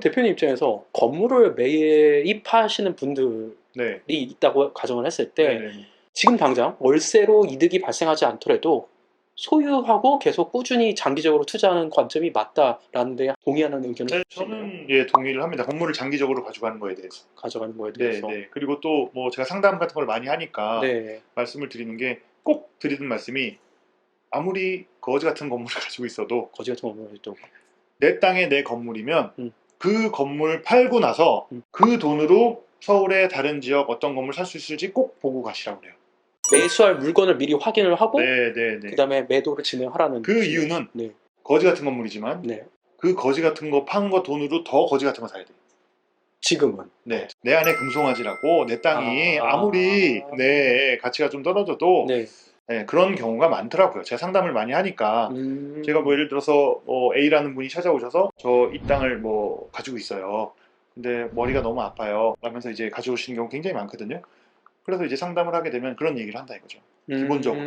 그럼 대표님 입장에서 건물을 매입하시는 분들이 네. 있다고 가정을 했을 때 네네. 지금 당장 월세로 이득이 발생하지 않더라도 소유하고 계속 꾸준히 장기적으로 투자하는 관점이 맞다라는 데 동의하는 의견을 네, 주시나요? 저는 예 동의를 합니다. 건물을 장기적으로 가져가는 거에 대해서. 가져가는 거에 네, 대해서. 네. 그리고 또 뭐 제가 상담 같은 걸 많이 하니까 네. 말씀을 드리는 게 꼭 드리는 말씀이 아무리 거지 같은 건물을 가지고 있어도 거지 같은 건물을 또. 내 땅에 내 건물이면 음. 그 건물 팔고 나서 그 돈으로 서울의 다른 지역 어떤 건물 살 수 있을지 꼭 보고 가시라고 그래요. 매수할 물건을 미리 확인을 하고 네, 네, 네. 그다음에 매도를 진행하라는 그 이유는 네. 거지 같은 건물이지만 네. 그 거지 같은 거 판 거 돈으로 더 거지 같은 거 사야 돼요. 지금은. 네. 내 안에 금송아지라고 내 땅이 아. 아무리 내 가치가 좀 떨어져도 네. 네, 그런 경우가 많더라고요. 제가 상담을 많이 하니까 제가 뭐 예를 들어서 뭐 A라는 분이 찾아오셔서 저 이 땅을 뭐 가지고 있어요. 근데 머리가 너무 아파요. 라면서 이제 가져오시는 경우 굉장히 많거든요. 그래서 이제 상담을 하게 되면 그런 얘기를 한다 이거죠. 기본적으로.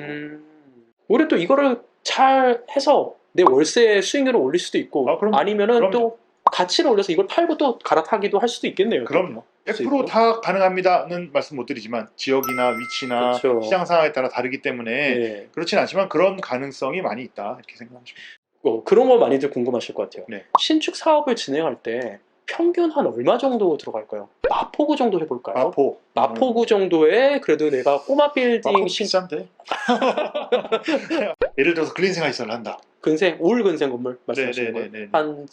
오히려 또 이거를 잘 해서 내 월세 수익률을 올릴 수도 있고 아, 그럼요. 아니면은 그럼요. 또 가치를 올려서 이걸 팔고 또 갈아타기도 할 수도 있겠네요. 그럼요. 할 수 100% 있고. 다 가능합니다는 말씀 못 드리지만 지역이나 위치나 그렇죠. 시장 상황에 따라 다르기 때문에 네. 그렇진 않지만 그런 가능성이 많이 있다 이렇게 생각하시면 돼요. 그런 거 많이들 궁금하실 것 같아요. 네. 신축 사업을 진행할 때 평균 한 얼마 정도 들어갈까요? 마포구 정도 해볼까요? 마포구 정도에 그래도 내가 꼬마 빌딩 마포 비싼데? 예를 들어서 글린생활시설을 한다. 올 근생 건물 말씀하시는 거예요? 네네네네. 한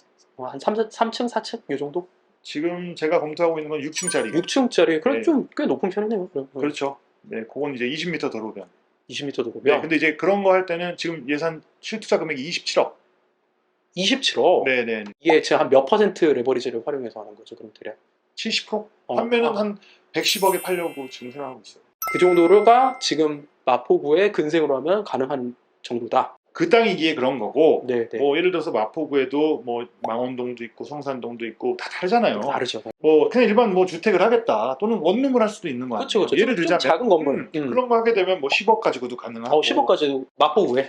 3층, 4층 이 정도? 지금 제가 검토하고 있는 건 6층짜리. 6층짜리. 그럼 네. 좀 꽤 높은 편이네요. 그럼. 그렇죠. 네, 그건 이제 20m 도로변. 20m도 보면. 네, 근데 이제 그런 거 할 때는 지금 예산 실투자 금액이 27억. 27억? 네네. 이게 제가 한 몇 퍼센트 레버리지를 활용해서 하는 거죠, 그럼 대략? 70%? 판매는 한 110억에 팔려고 지금 생각하고 있어요. 그 정도가 지금 마포구에 근생으로 하면 가능한 정도다. 그 땅이기에 그런 거고, 네. 뭐 예를 들어서 마포구에도 뭐 망원동도 있고 성산동도 있고 다 다르잖아요. 다르죠. 뭐 그냥 일반 뭐 주택을 하겠다 또는 원룸을 할 수도 있는 거 아니에요. 그렇죠. 예를 좀 들자면 작은 건물. 그런 거 하게 되면 뭐 10억 가지고도 가능하고. 10억까지 마포구에.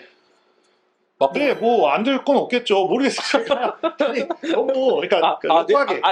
네, 뭐 안 될 건 없겠죠. 모르겠어요. 아니, 너무 그러니까 럭하게.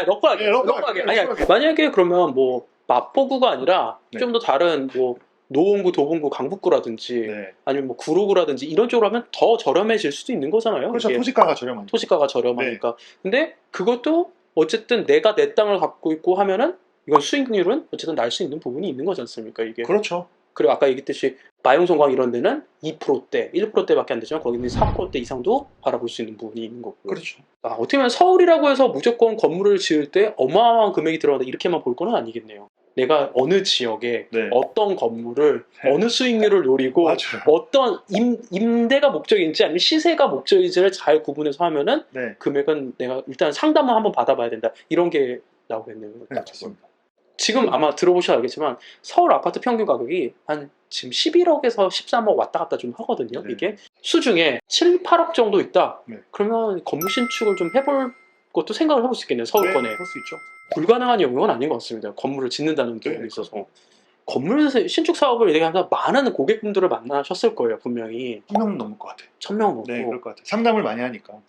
럭하게. 네, 럭하게. 아니, 만약에 그러면 뭐 마포구가 아니라 네. 좀 더 다른 뭐 노원구, 도봉구, 강북구라든지 네. 아니면 뭐 구로구라든지 이런 쪽으로 하면 더 저렴해질 수도 있는 거잖아요. 그렇죠. 이게. 토지가가 저렴하니까. 토지가가 저렴하니까. 근데 그것도 어쨌든 내가 내 땅을 갖고 있고 하면은 이건 수익률은 어쨌든 날 수 있는 부분이 있는 거지 않습니까? 이게. 그렇죠. 그리고 아까 얘기했듯이 마용성광 이런 데는 2%대, 1%대밖에 안 되지만 거기는 4%대 이상도 바라볼 수 있는 부분이 있는 거고요. 그렇죠. 어떻게 보면 서울이라고 해서 무조건 건물을 지을 때 어마어마한 금액이 들어간다 이렇게만 볼 건 아니겠네요. 내가 어느 지역에 네. 어떤 건물을 어느 수익률을 노리고 맞아요. 어떤 임대가 목적인지 아니면 시세가 목적인지를 잘 구분해서 하면은 네. 금액은 내가 일단 상담을 한번 받아봐야 된다. 이런 게 나오겠네요. 네, 맞습니다. 지금 아마 들어보셔야 알겠지만 서울 아파트 평균 가격이 한 지금 11억에서 13억 왔다 갔다 좀 하거든요. 네. 이게 수중에 7, 8억 정도 있다. 네. 그러면 건물 신축을 좀 해볼 것도 생각을 해볼 수 있겠네요. 서울권에. 그럴 수 있죠. 불가능한 영역은 아닌 것 같습니다. 건물을 짓는다는 부분에 네. 있어서. 건물 신축 사업을 얘기하면서 많은 고객분들을 만나셨을 거예요. 분명히. 1000명 넘을 것 같아요. 1000명 넘고. 네, 그럴 것 같아요. 상담을 많이 하니까.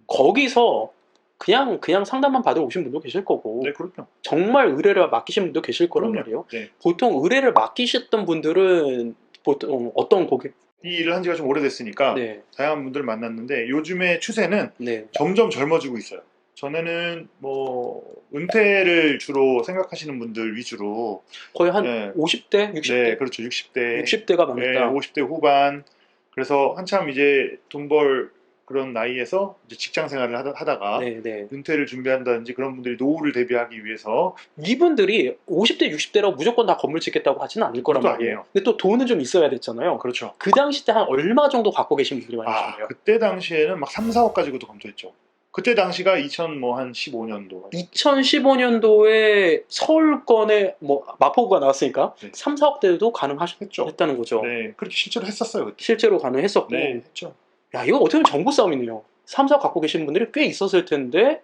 거기서 그냥 상담만 받으러 오신 분도 계실 거고 네, 그렇죠. 정말 의뢰를 맡기신 분도 계실 거란 그럼요. 말이에요. 네. 보통 의뢰를 맡기셨던 분들은 보통 어떤 고객? 이 일을 한 지가 좀 오래됐으니까 네. 다양한 분들을 만났는데 요즘의 추세는 네. 점점 젊어지고 있어요. 전에는 뭐 은퇴를 주로 생각하시는 분들 위주로 거의 한 네. 50대, 60대. 네, 그렇죠. 60대, 60대가 많다. 네, 50대 후반. 그래서 한참 이제 돈 벌 그런 나이에서 이제 직장 생활을 하다가 네, 네. 은퇴를 준비한다든지 그런 분들이 노후를 대비하기 위해서 이분들이 50대, 60대라고 무조건 다 건물 짓겠다고 하지는 않을 거란 그것도 말이에요. 아니에요. 근데 또 돈은 좀 있어야 됐잖아요. 그렇죠. 그 당시 때 한 얼마 정도 갖고 계신 분들이 많으신데요? 그때 당시에는 막 3, 4억 가지고도 검토했죠. 그때 당시가 2015년도. 2015년도에 서울권에 뭐 마포구가 나왔으니까 네. 3, 4억대도 가능하셨다는 했죠. 거죠. 네, 그렇게 실제로 했었어요. 그때. 실제로 가능했었고. 네, 했죠. 야, 이거 어떻게 보면 정보 싸움이네요. 3, 4억 갖고 계신 분들이 꽤 있었을 텐데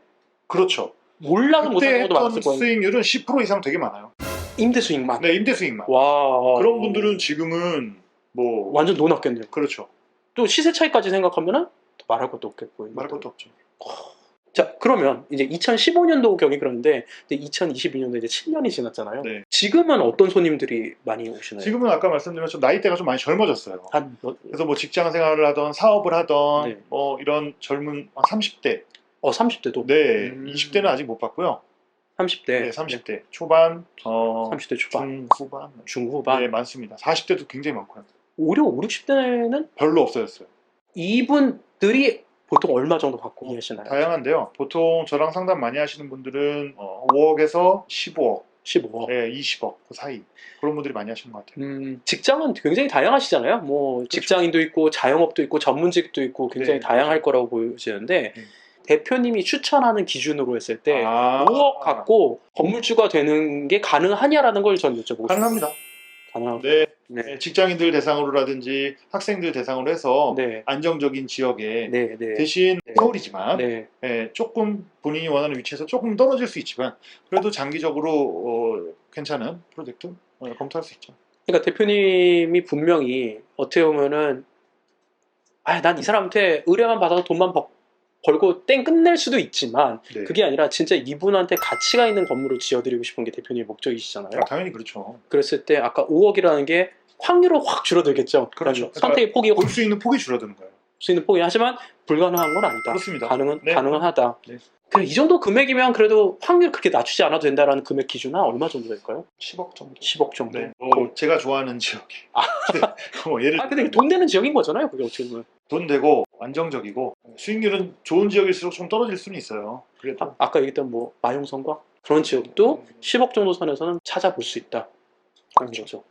그렇죠. 몰라도 그때 못하는 것도 했던 많았을 거예요. 수익률은 10% 이상 되게 많아요. 임대 수익만. 네, 임대 수익만. 와. 그런 분들은 지금은 뭐 완전 노났겠네요. 그렇죠. 또 시세 차이까지 생각하면은 말할 것도 없겠고. 말할 것도 없죠. 자, 그러면 이제 2015년도 경이 그런데 2022년도 이제 7년이 지났잖아요. 네. 지금은 어떤 손님들이 많이 오시나요? 지금은 아까 말씀드린 것처럼 나이대가 좀 많이 젊어졌어요. 그래서 뭐 직장 생활을 하던 사업을 하던 네. 뭐 이런 젊은 30대 30대도? 네 20대는 아직 못 봤고요. 30대. 네 30대 초반 30대 초반. 중후반 중후반. 네 많습니다. 40대도 굉장히 많고요. 오히려 5, 60대는 별로 없어졌어요. 이분들이 보통 얼마 정도 받고 계시나요? 다양한데요. 보통 저랑 상담 많이 하시는 분들은 5억에서 15억 15억. 네, 20억 그 사이 그런 분들이 많이 하시는 것 같아요. 직장은 굉장히 다양하시잖아요. 뭐 그렇죠. 직장인도 있고 자영업도 있고 전문직도 있고 굉장히 네, 다양할 그렇죠. 거라고 보여지는데 대표님이 추천하는 기준으로 했을 때 아, 5억 갖고 건물주가 되는 게 가능하냐라는 걸 전 여쭤보고 싶어요. 가능합니다. 가능하고. 네, 네. 직장인들 대상으로라든지 학생들 대상으로 해서 네. 안정적인 지역에 네. 네. 대신 네. 서울이지만 네. 조금 본인이 원하는 위치에서 조금 떨어질 수 있지만 그래도 장기적으로 괜찮은 프로젝트 검토할 수 있죠. 그러니까 대표님이 분명히 어떻게 보면은 난 이 사람한테 의뢰만 받아서 돈만 벌고 땡 끝낼 수도 있지만 네. 그게 아니라 진짜 이분한테 가치가 있는 건물을 지어드리고 싶은 게 대표님의 목적이시잖아요. 당연히 그렇죠. 그랬을 때 아까 5억이라는 게 확률은 확 줄어들겠죠. 그렇죠. 선택의 폭이 볼 수 있는 폭이 줄어드는 거예요. 수 있는 폭이 하지만 불가능한 건 아니다. 그렇습니다. 가능은 하다. 네. 그래, 이 정도 금액이면 그래도 확률 그렇게 낮추지 않아도 된다라는 금액 기준은 얼마 정도 될까요? 10억 정도. 10억 정도. 네. 제가 좋아하는 지역이. 예를 근데 돈 되는 지역인 거잖아요. 그게 어떻게 보면. 돈 되고 안정적이고 수익률은 좋은 지역일수록 좀 떨어질 수는 있어요. 그래도 아까 얘기했던 뭐 마용성과 그런 지역도 10억 정도 선에서는 찾아볼 수 있다. 그렇죠.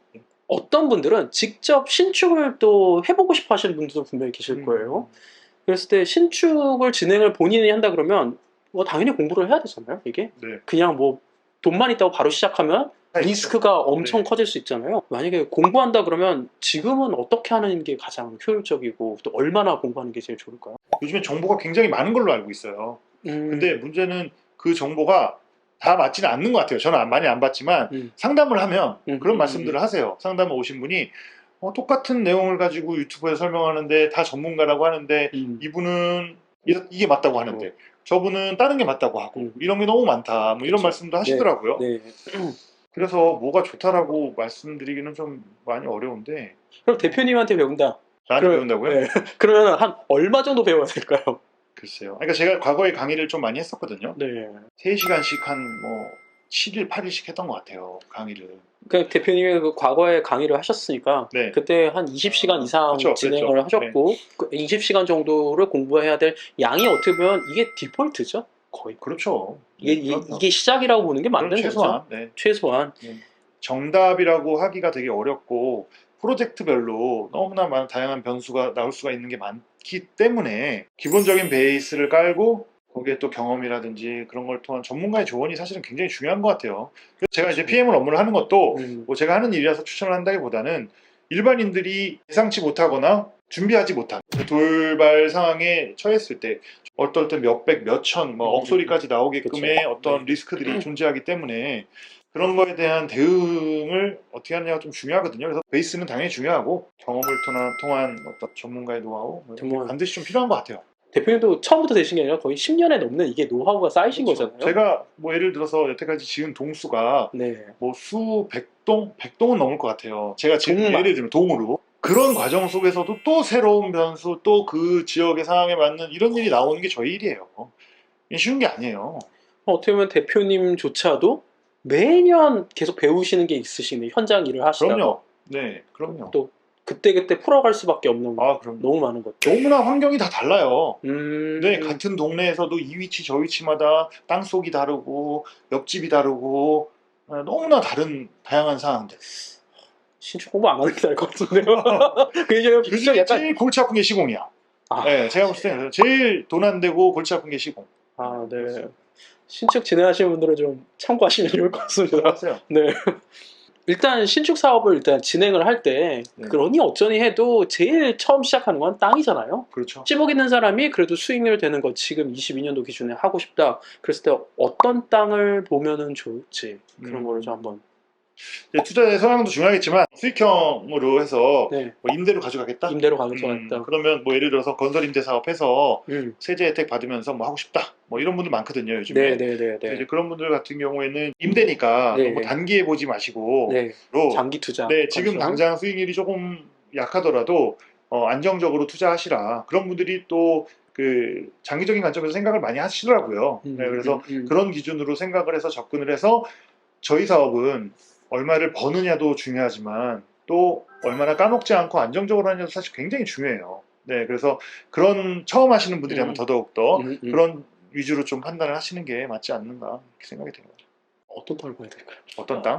어떤 분들은 직접 신축을 또 해보고 싶어 하시는 분들도 분명히 계실 거예요. 그랬을 때 신축을 진행을 본인이 한다 그러면 뭐 당연히 공부를 해야 되잖아요. 이게 네. 그냥 뭐 돈만 있다고 바로 시작하면 리스크가 엄청 커질 수 있잖아요. 만약에 공부한다 그러면 지금은 어떻게 하는 게 가장 효율적이고 또 얼마나 공부하는 게 제일 좋을까요? 요즘에 정보가 굉장히 많은 걸로 알고 있어요. 근데 문제는 그 정보가 다 맞지는 않는 것 같아요. 저는 많이 안 봤지만 상담을 하면 그런 말씀들을 하세요. 상담을 오신 분이 똑같은 내용을 가지고 유튜브에 설명하는데 다 전문가라고 하는데 이분은 이게 맞다고 하는데 저분은 다른 게 맞다고 하고 이런 게 너무 많다. 뭐 이런 말씀도 하시더라고요. 네. 그래서 뭐가 좋다라고 말씀드리기는 좀 많이 어려운데. 그럼 대표님한테 배운다. 나한테 배운다고요? 네. 그러면 한 얼마 정도 배워야 될까요? 글쎄요. 그러니까 제가 과거에 강의를 좀 많이 했었거든요. 네. 3시간씩 한 뭐 7일, 8일씩 했던 것 같아요. 강의를. 그러니까 대표님이 그 과거에 강의를 하셨으니까 그때 한 20시간 이상 진행을 하셨고 그 20시간 정도를 공부해야 될 양이 어떻게 보면 이게 디폴트죠. 거의. 그렇죠. 이게 시작이라고 보는 게 맞는 최소한. 거죠. 최소한. 정답이라고 하기가 되게 어렵고 프로젝트별로 너무나 많은 다양한 변수가 나올 수가 있는 게 많기 때문에 기본적인 베이스를 깔고 거기에 또 경험이라든지 그런 걸 통한 전문가의 조언이 사실은 굉장히 중요한 것 같아요. 그래서 제가 이제 PM을 업무를 하는 것도 뭐 제가 하는 일이라서 추천을 한다기보다는 일반인들이 예상치 못하거나 준비하지 못한 돌발 상황에 처했을 때 어떨 때 몇백, 몇천, 뭐 억소리까지 나오게끔의 어떤 리스크들이 존재하기 때문에 그런 거에 대한 대응을 어떻게 하느냐가 좀 중요하거든요. 그래서 베이스는 당연히 중요하고 경험을 통한 어떤 전문가의 노하우 반드시 좀 필요한 것 같아요. 대표님도 처음부터 되신 게 아니라 거의 10년에 넘는 이게 노하우가 쌓이신 거잖아요. 제가 뭐 예를 들어서 여태까지 지은 동수가 뭐 백동은 넘을 것 같아요. 제가 지금 예를 들면 동으로. 그런 과정 속에서도 또 새로운 변수, 또 그 지역의 상황에 맞는 이런 일이 나오는 게 저희 일이에요. 쉬운 게 아니에요. 어떻게 보면 대표님조차도 매년 계속 배우시는 게 있으시네. 현장 일을 하시다가. 그럼요. 네, 그럼요. 또 그때그때 풀어갈 수밖에 없는 그럼 너무 많은 것. 너무나 환경이 다 달라요. 네, 같은 동네에서도 이 위치 저 위치마다 땅속이 다르고 옆집이 다르고 너무나 다양한 상황들. 신축 공부 안 하는 게 나을 것 같은데요. 그게 약간 제일 골치 아픈 게 시공이야. 네, 제가 봤을 때 제일 돈 안 되고 골치 아픈 게 시공. 네. 신축 진행하시는 분들은 좀 참고하시면 좋을 것 같습니다. 네. 일단 신축 사업을 진행을 할 때 그러니 어쩌니 해도 제일 처음 시작하는 건 땅이잖아요. 그렇죠. 10억 있는 사람이 그래도 수익률 되는 거 지금 22년도 기준에 하고 싶다. 그랬을 때 어떤 땅을 보면은 좋을지 그런 거를 좀 한번. 이제 투자의 성향도 중요하겠지만 수익형으로 해서 네. 뭐 임대로 가져가겠다. 임대로 가져가겠다. 그러면 뭐 예를 들어서 건설 임대 사업해서 음. 세제 혜택 받으면서 뭐 하고 싶다. 뭐 이런 분들 많거든요, 요즘에. 네네네. 그래서 이제 그런 분들 같은 경우에는 임대니까 네. 너무 단기에 보지 마시고 네. 로, 장기 투자. 네, 지금 관점. 당장 수익률이 조금 약하더라도 안정적으로 투자하시라. 그런 분들이 또 그 장기적인 관점에서 생각을 많이 하시더라고요. 네, 그래서 그런 기준으로 생각을 해서 접근을 해서 저희 사업은 얼마를 버느냐도 중요하지만 또 얼마나 까먹지 않고 안정적으로 하느냐도 사실 굉장히 중요해요. 네, 그래서 그런 처음 하시는 분들이라면 더더욱더 그런 위주로 좀 판단을 하시는 게 맞지 않는가 이렇게 생각이 됩니다. 어떤 땅을 봐야 될까요? 어떤 땅?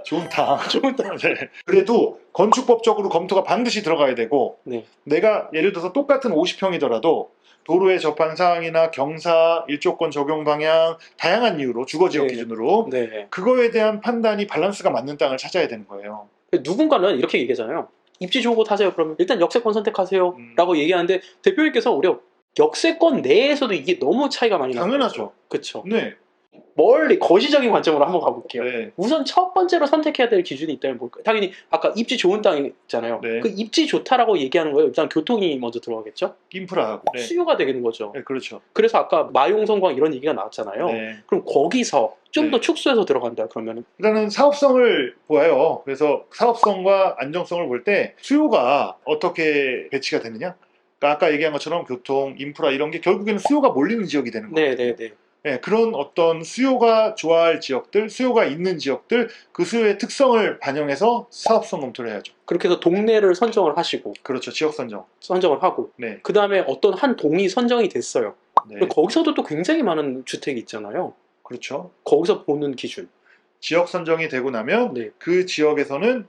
좋은 땅. 좋은 땅. 네. 그래도 건축법적으로 검토가 반드시 들어가야 되고 네. 내가 예를 들어서 똑같은 50평이더라도 도로의 접한 사항이나 경사, 일조권 적용 방향, 다양한 이유로 주거지역 네. 기준으로 네. 그거에 대한 판단이 밸런스가 맞는 땅을 찾아야 되는 거예요. 누군가는 이렇게 얘기하잖아요. 입지 좋은 곳 하세요. 그러면 일단 역세권 선택하세요. 라고 얘기하는데 대표님께서 오히려 역세권 내에서도 이게 너무 차이가 많이 나요. 당연하죠. 그렇죠. 네. 멀리 거시적인 관점으로 한번 가볼게요. 네. 우선 첫 번째로 선택해야 될 기준이 있다면 뭘까요? 당연히 아까 입지 좋은 땅이 있잖아요. 네. 그 입지 좋다라고 얘기하는 거예요. 일단 교통이 먼저 들어가겠죠. 인프라. 네. 수요가 되는 거죠. 네, 그렇죠. 그래서 아까 마용성광 이런 얘기가 나왔잖아요. 네. 그럼 거기서 좀 더 네. 축소해서 들어간다 그러면 일단은 사업성을 보아요. 그래서 사업성과 안정성을 볼 때 수요가 어떻게 배치가 되느냐? 그러니까 아까 얘기한 것처럼 교통, 인프라 이런 게 결국에는 수요가 몰리는 지역이 되는 거예요. 네네네. 네, 그런 어떤 수요가 좋아할 지역들, 수요가 있는 지역들, 그 수요의 특성을 반영해서 사업성 검토를 해야죠. 그렇게 해서 동네를 선정을 하시고 그렇죠. 지역 선정. 선정을 하고 네. 그 다음에 어떤 한 동이 선정이 됐어요. 네. 거기서도 또 굉장히 많은 주택이 있잖아요. 그렇죠. 거기서 보는 기준. 지역 선정이 되고 나면 네. 그 지역에서는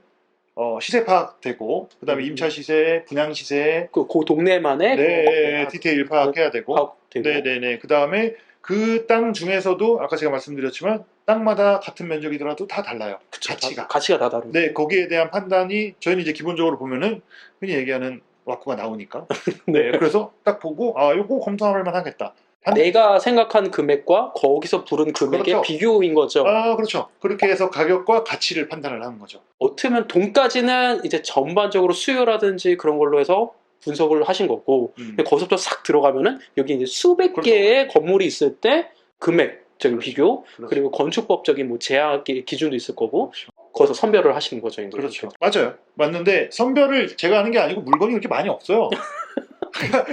시세 파악되고 그다음에 임차 시세, 분양 시세, 그 동네만의 네, 디테일 파악해야 되고, 파악되고. 네네네. 그다음에 그 땅 중에서도 아까 제가 말씀드렸지만 땅마다 같은 면적이더라도 다 달라요. 그쵸, 가치가. 가치가 다 다르고. 네, 거기에 대한 판단이 저희는 이제 기본적으로 보면은 흔히 얘기하는 와꾸가 나오니까. 네. 네, 그래서 딱 보고 요거 검토할 만하겠다. 내가 생각한 금액과 거기서 부른 금액의 그렇죠. 비교인 거죠. 그렇죠. 그렇게 해서 가격과 가치를 판단을 하는 거죠. 어떻게 보면 돈까지는 이제 전반적으로 수요라든지 그런 걸로 해서 분석을 하신 거고 근데 거기서부터 싹 들어가면은 여기 이제 수백 그렇죠. 개의 건물이 있을 때 금액적인 비교 그렇죠. 그리고 건축법적인 뭐 제약 기준도 있을 거고 거기서 선별을 하시는 거죠. 이제. 그렇죠. 맞아요. 맞는데 선별을 제가 하는 게 아니고 물건이 그렇게 많이 없어요.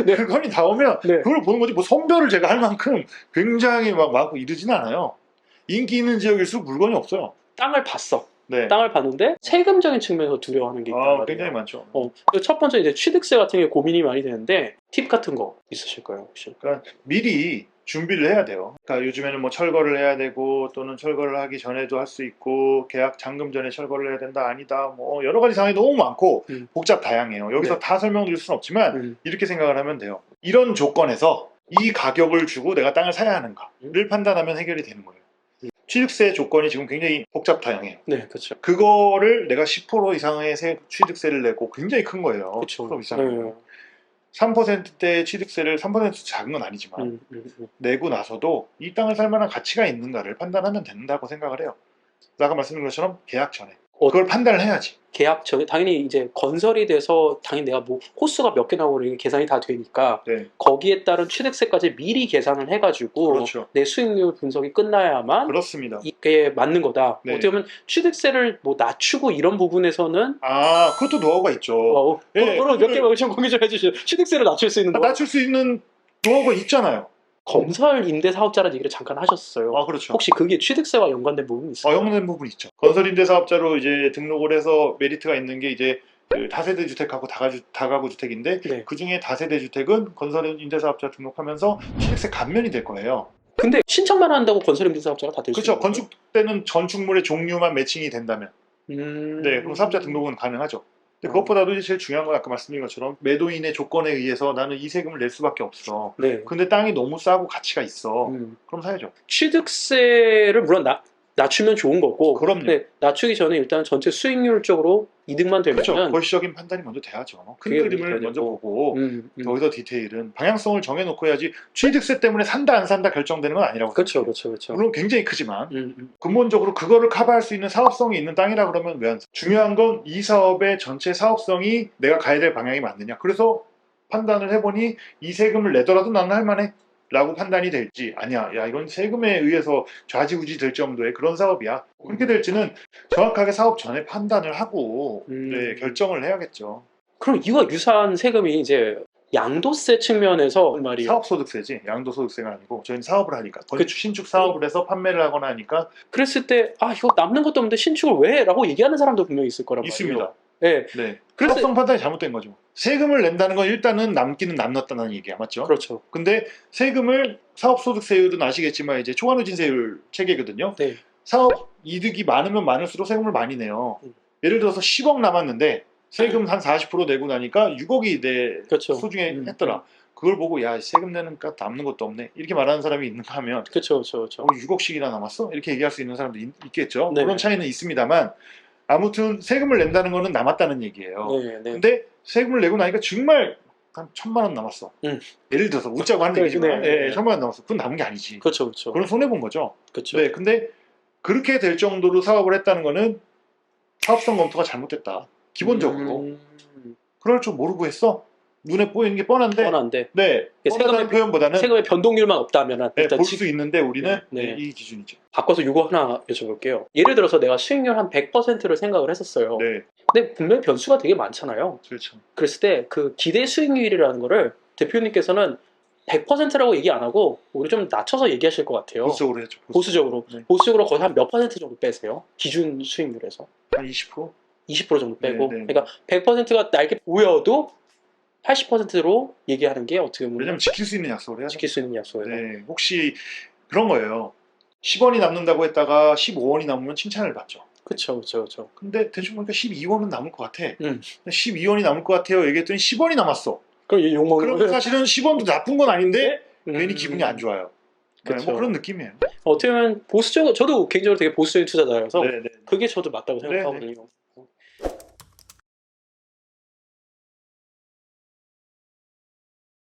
네. 물건이 나오면 네. 그걸 보는 거지 뭐 선별을 제가 할 만큼 굉장히 막 많고 이러진 않아요. 인기 있는 지역일수록 물건이 없어요. 땅을 봤어. 네. 땅을 봤는데 세금적인 측면에서 두려워하는 게 있단 말이에요. 굉장히 많죠. 그리고 첫 번째 이제 취득세 같은 게 고민이 많이 되는데 팁 같은 거 있으실까요 혹시? 그러니까 미리 준비를 해야 돼요. 그러니까 요즘에는 뭐 철거를 해야 되고 또는 철거를 하기 전에도 할 수 있고 계약 잔금 전에 철거를 해야 된다 아니다 뭐 여러 가지 사항이 너무 많고 복잡 다양해요. 여기서 네. 다 설명드릴 수는 없지만 이렇게 생각을 하면 돼요. 이런 조건에서 이 가격을 주고 내가 땅을 사야 하는가를 판단하면 해결이 되는 거예요. 취득세 조건이 지금 굉장히 복잡 다양해요. 네, 그렇죠. 그거를 내가 10% 이상의 취득세를 내고 굉장히 큰 거예요. 그렇죠. 10% 이상. 3%대 취득세를 3% 작은 건 아니지만 내고 나서도 이 땅을 살 만한 가치가 있는가를 판단하면 된다고 생각을 해요. 아까 말씀드린 것처럼 계약 전에 그걸 판단을 해야지. 계약 전에 당연히 이제 건설이 돼서 당연히 내가 뭐 호수가 몇 개 나오고 이게 계산이 다 되니까 네. 거기에 따른 취득세까지 미리 계산을 해가지고 그렇죠. 내 수익률 분석이 끝나야만 그렇습니다. 이게 맞는 거다. 네. 어떻게 보면 취득세를 뭐 낮추고 이런 부분에서는 그것도 노하우가 있죠. 네. 그럼 몇 개만 좀 공개 좀 해주시죠. 취득세를 낮출 수 있는 낮출 수 있는 노하우가 있잖아요. 건설 임대 사업자라는 얘기를 잠깐 하셨어요. 그렇죠. 혹시 그게 취득세와 연관된 부분이 있어요? 연관된 부분이 있죠. 건설 임대 사업자로 이제 등록을 해서 메리트가 있는 게 이제 그 다세대 주택하고 다가구 주택인데 네. 그 중에 다세대 주택은 건설 임대 사업자 등록하면서 취득세 감면이 될 거예요. 근데 신청만 한다고 건설 임대 사업자가 다 될 수 있는 그렇죠. 건축 때는 건축물의 종류만 매칭이 된다면, 네, 그럼 사업자 등록은 가능하죠. 근데 그것보다도 이제 제일 중요한 건 아까 말씀드린 것처럼 매도인의 조건에 의해서 나는 이 세금을 낼 수밖에 없어. 네. 근데 땅이 너무 싸고 가치가 있어. 그럼 사야죠. 취득세를 물론 낮추면 좋은 거고. 그럼요. 근데 낮추기 전에 일단 전체 수익률 쪽으로 이득만 그렇죠. 되면은 거시적인 판단이 먼저 돼야죠. 큰 그게 그림을 돼야 먼저 되고. 보고 음. 거기서 디테일은 방향성을 정해놓고 해야지 취득세 때문에 산다 안 산다 결정되는 건 아니라고 그렇죠, 생각해요. 그렇죠, 그렇죠. 물론 굉장히 크지만 음. 근본적으로 그거를 커버할 수 있는 사업성이 있는 땅이라 그러면 왜 안 사? 중요한 건 이 사업의 전체 사업성이 내가 가야 될 방향이 맞느냐. 그래서 판단을 해보니 이 세금을 내더라도 나는 할만해 라고 판단이 될지, 아니야 야 이건 세금에 의해서 좌지우지 될 정도의 그런 사업이야, 그렇게 될지는 정확하게 사업 전에 판단을 하고 네, 결정을 해야겠죠. 그럼 이와 유사한 세금이 이제 양도세 측면에서 말이에요. 사업소득세지, 양도소득세가 아니고 저희는 사업을 하니까 건축 신축 사업을 해서 판매를 하거나 하니까 그랬을 때 이거 남는 것도 없는데 신축을 왜? 라고 얘기하는 사람도 분명히 있을 거란 말이에요. 있습니다. 네. 네. 그래서- 사업성 판단이 잘못된 거죠. 세금을 낸다는 건 일단은 남기는 남눴다는 얘기야, 맞죠? 그렇죠. 근데 세금을 사업소득세율은 아시겠지만 이제 초과누진세율 체계거든요. 네. 사업 이득이 많으면 많을수록 세금을 많이 내요. 음. 예를 들어서 10억 남았는데 세금 한 40% 내고 나니까 6억이 내 그렇죠. 소중에 했더라. 그걸 보고 야 세금 내는 까 남는 것도 없네 이렇게 말하는 사람이 있는가 하면 그렇죠, 그렇죠, 그렇죠. 6억씩이나 남았어? 이렇게 얘기할 수 있는 사람도 있겠죠. 네. 그런 차이는 있습니다만 아무튼 세금을 낸다는 거는 남았다는 얘기예요. 네, 네. 근데 세금을 내고 나니까 정말 한 1,000만 원 남았어. 예를 들어서 웃자고 하는 네, 얘기지만 네, 네. 1,000만 원 남았어. 그건 남은 게 아니지. 그렇죠, 그렇죠. 그건 손해 본 거죠. 그렇죠. 네, 근데 그렇게 될 정도로 사업을 했다는 거는 사업성 검토가 잘못됐다. 기본적으로. 그럴 줄 모르고 했어. 눈에 보이는 게 뻔한데. 뻔한데 네. 뻔하다는 세금의- 표현보다는 세금의 변동률만 없다면 네, 일단 볼 수 있는데 우리는 네. 네, 이 기준이죠. 바꿔서 이거 하나 여쭤볼게요. 예를 들어서 내가 수익률 한 100%를 생각을 했었어요. 네, 근데 분명히 변수가 되게 많잖아요. 그렇죠. 그랬을 때 그 기대 수익률이라는 거를 대표님께서는 100%라고 얘기 안 하고 우리 좀 낮춰서 얘기하실 것 같아요. 보수적으로 했죠. 보수적으로. 네. 보수적으로 거의 한 몇 퍼센트 정도 빼세요? 기준 수익률에서. 한 20%? 20% 정도 빼고. 네, 네. 그러니까 100%가 날게 보여도 80%로 얘기하는 게 어떻게 보면 왜냐면 지킬 수 있는 약속을 해야죠. 지킬 수 있는 약속이에요. 네, 혹시 그런 거예요. 10원이 남는다고 했다가 15원이 남으면 칭찬을 받죠. 그렇죠, 그렇죠, 그렇죠. 근데 대충 보니까 12원은 남을 것 같아. 음. 12원이 남을 것 같아요. 얘기했더니 10원이 남았어. 그럼 욕 먹는 그럼 거예요. 사실은 10원도 나쁜 건 아닌데 음. 괜히 기분이 안 좋아요. 네, 그쵸. 뭐 그런 느낌이에요. 어떻게 보면 보수적, 저도 개인적으로 되게 보수적인 투자자여서 네, 네. 그게 저도 맞다고 생각하거든요.